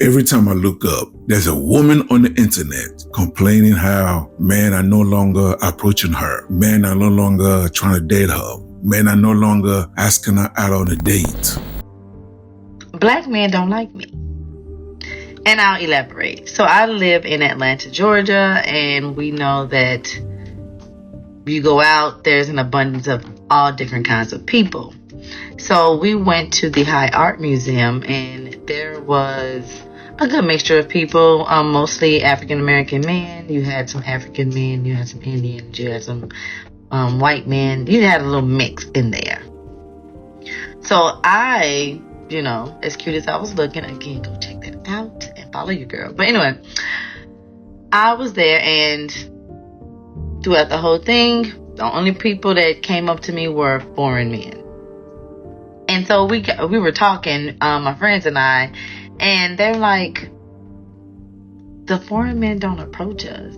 Every time I look up, there's a woman on the internet complaining how men are no longer approaching her. Men are no longer trying to date her. Men are no longer asking her out on a date. Black men don't like me. And I'll elaborate. So I live in Atlanta, Georgia, and we know that you go out, there's an abundance of all different kinds of people. So we went to the High Art Museum, and there was a good mixture of people, mostly African American men. You had some African men, you had some Indians, you had some white men. You had a little mix in there. So I, as cute as I was looking, again, go check that out and follow your girl. But anyway, I was there, and throughout the whole thing, the only people that came up to me were foreign men. And so we were talking, my friends and I, and they're like, the foreign men don't approach us.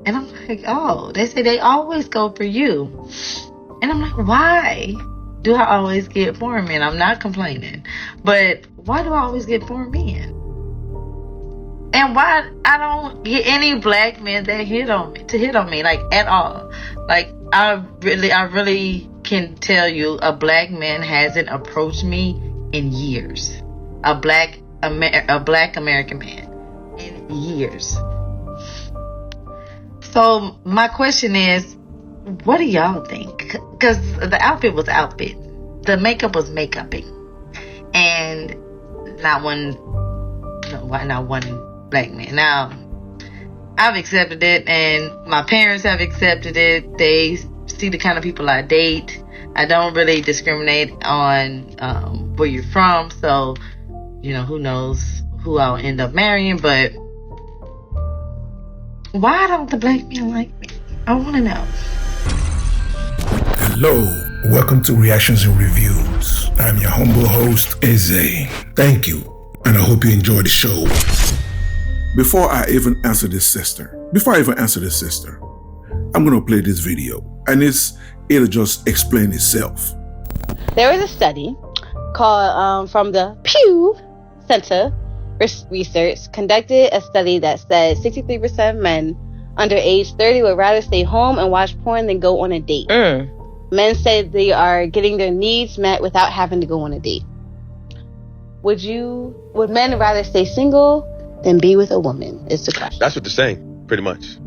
And I'm like, oh, they say they always go for you. And I'm like, why do I always get foreign men? I'm not complaining, but why do I always get foreign men? And why I don't get any black men that hit on me, like, at all. Like, I really can tell you a black man hasn't approached me in years. A black American man in years. So my question is, what do y'all think? Because the outfit was outfit, the makeup was makeuping, and not one black man. Now, I've accepted it, and my parents have accepted it. They see the kind of people I date. I don't really discriminate on where you're from, so who knows who I'll end up marrying. But why don't the black men like me? I want to know. Hello, welcome to Reactions and Reviews. I'm your humble host, Eze. Thank you, and I hope you enjoy the show. Before I even answer this sister, I'm going to play this video, and it'll just explain itself. There was a study called from the Pew Center Research conducted a study that said 63% of men under age 30 would rather stay home and watch porn than go on a date. Men said they are getting their needs met without having to go on a date. Would men rather stay single than be with a woman, is the question. That's what they're saying, pretty much.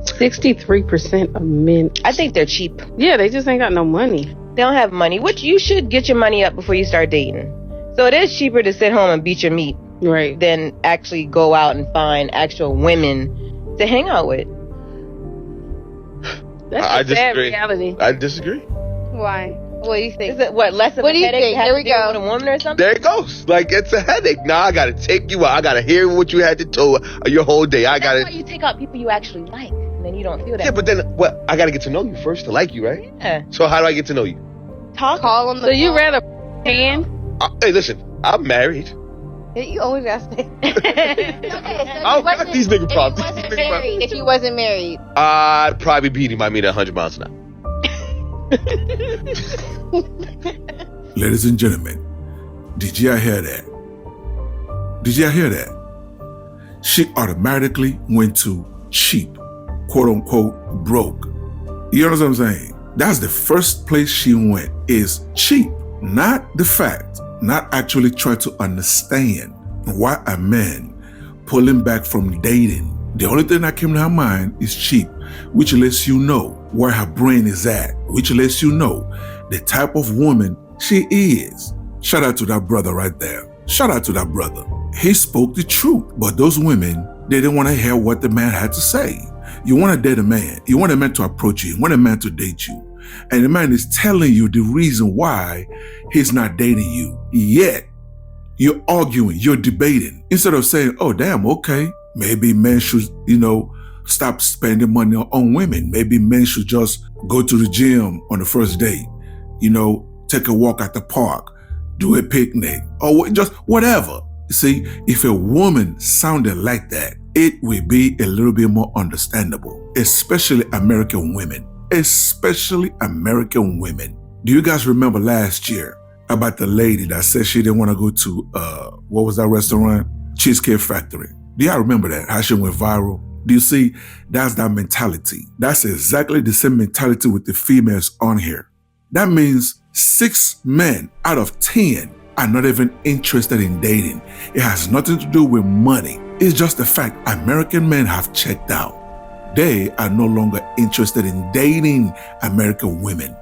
63% of men. I think they're cheap. Yeah, they just ain't got no money. They don't have money, which you should get your money up before you start dating. So it is cheaper to sit home and beat your meat, right, than actually go out and find actual women to hang out with. That's a sad reality. I disagree. Why? What do you think? Is it less of a headache to have to deal with a woman or something? There it goes. Like, it's a headache. Now I gotta take you out. I gotta hear what you had to do your whole day. That's why you take out people you actually like, and then you don't feel that. Yeah, but then I gotta get to know you first to like you, right? Yeah. So how do I get to know you? Call on the So you rather hand? Hey, listen, I'm married. You always gotta say. I don't got these nigga problems. If you wasn't married, I'd probably beat him. I mean, 100 miles an hour. Ladies and gentlemen, did y'all hear that? She automatically went to cheap, quote unquote broke. You know what I'm saying? That's the first place she went, is cheap. Not the fact, not actually try to understand why a man pulling back from dating. The only thing that came to her mind is cheap, which lets you know where her brain is at, which lets you know the type of woman she is. Shout out to that brother right there. Shout out to that brother. He spoke the truth, but those women, they didn't want to hear what the man had to say. You want to date a man. You want a man to approach you. You want a man to date you. And the man is telling you the reason why he's not dating you. Yet, you're arguing, you're debating. Instead of saying, oh, damn, okay, maybe men should, stop spending money on women. Maybe men should just go to the gym on the first date, take a walk at the park, do a picnic, or just whatever. See, if a woman sounded like that, it would be a little bit more understandable, especially American women. Do you guys remember last year about the lady that said she didn't want to go to, what was that restaurant? Cheesecake Factory. Do y'all remember that? How she went viral? Do you see? That's that mentality. That's exactly the same mentality with the females on here. That means 6 men out of 10 are not even interested in dating. It has nothing to do with money. It's just the fact American men have checked out. They are no longer interested in dating American women.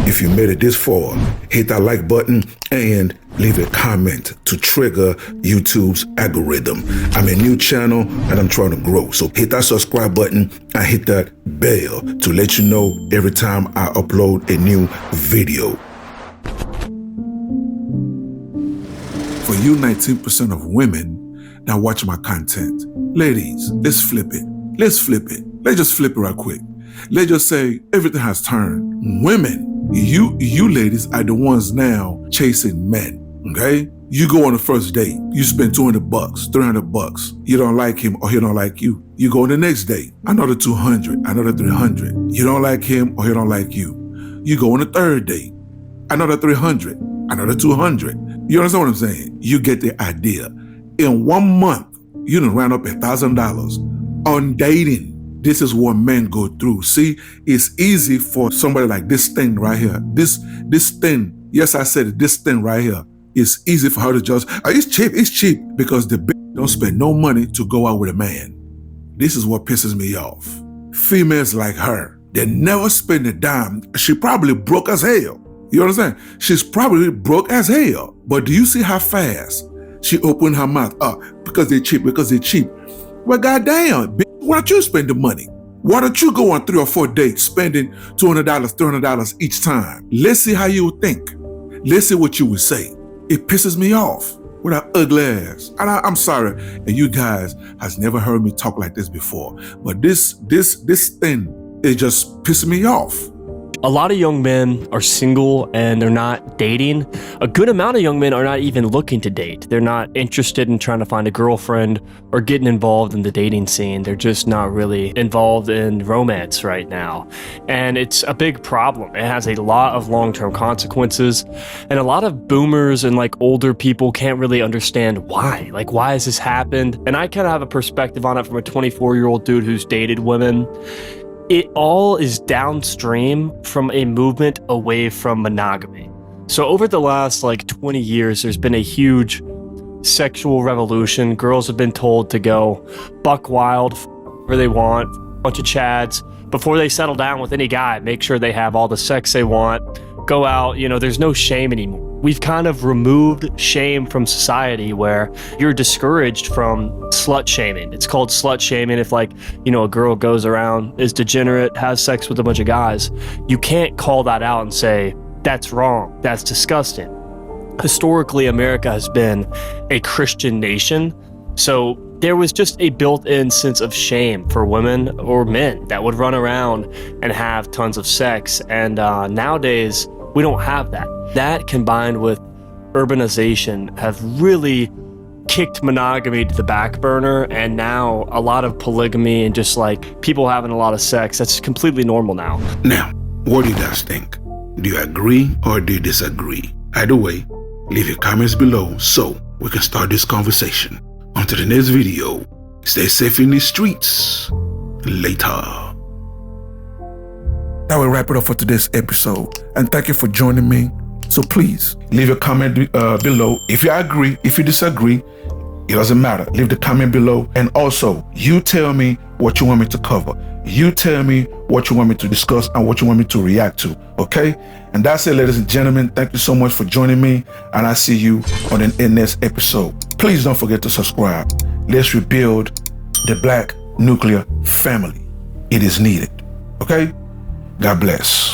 If you made it this far, hit that like button and leave a comment to trigger YouTube's algorithm. I'm a new channel and I'm trying to grow. So hit that subscribe button and hit that bell to let you know every time I upload a new video. For you 19% of women that watch my content, ladies, let's flip it. Let's flip it. Let's just flip it right quick. Let's just say everything has turned. Women, you ladies are the ones now chasing men, okay? You go on the first date, you spend $200, $300. You don't like him or he don't like you. You go on the next date, another $200, another $300. You don't like him or he don't like you. You go on the third date, another $300, another $200. You understand what I'm saying? You get the idea. In 1 month, you done ran up $1,000 on dating. This is what men go through. See, it's easy for somebody like this thing right here. This thing, yes, I said it, this thing right here. It's easy for her to just, it's cheap, because the bitch don't spend no money to go out with a man. This is what pisses me off. Females like her, they never spend a dime. She probably broke as hell. You understand? She's probably broke as hell. But do you see how fast she opened her mouth up? Because they're cheap. Well, goddamn, bitch, why don't you spend the money? Why don't you go on 3 or 4 dates spending $200, $300 each time? Let's see how you would think. Let's see what you would say. It pisses me off with her ugly ass. And I'm sorry, and you guys has never heard me talk like this before. But this thing, it just pisses me off. A lot of young men are single and they're not dating. A good amount of young men are not even looking to date. They're not interested in trying to find a girlfriend or getting involved in the dating scene. They're just not really involved in romance right now. And it's a big problem. It has a lot of long-term consequences. And a lot of boomers and like older people can't really understand why. Like, why has this happened? And I kind of have a perspective on it from a 24-year-old dude who's dated women. It all is downstream from a movement away from monogamy. So over the last 20 years, there's been a huge sexual revolution. Girls have been told to go buck wild where they want, a bunch of chads. Before they settle down with any guy, make sure they have all the sex they want, go out, there's no shame anymore. We've kind of removed shame from society where you're discouraged from slut shaming. It's called slut shaming if a girl goes around, is degenerate, has sex with a bunch of guys. You can't call that out and say, that's wrong, that's disgusting. Historically, America has been a Christian nation. So there was just a built-in sense of shame for women or men that would run around and have tons of sex. And nowadays, we don't have that. That combined with urbanization have really kicked monogamy to the back burner. And now a lot of polygamy and just people having a lot of sex, that's completely normal now. Now, what do you guys think? Do you agree or do you disagree? Either way, leave your comments below so we can start this conversation. Until the next video, stay safe in these streets. Later. That will wrap it up for today's episode. And thank you for joining me. So please leave a comment below. If you agree, if you disagree, it doesn't matter. Leave the comment below. And also, you tell me what you want me to cover. You tell me what you want me to discuss and what you want me to react to. Okay? And that's it, ladies and gentlemen. Thank you so much for joining me. And I'll see you on the next episode. Please don't forget to subscribe. Let's rebuild the Black nuclear family. It is needed. Okay? God bless.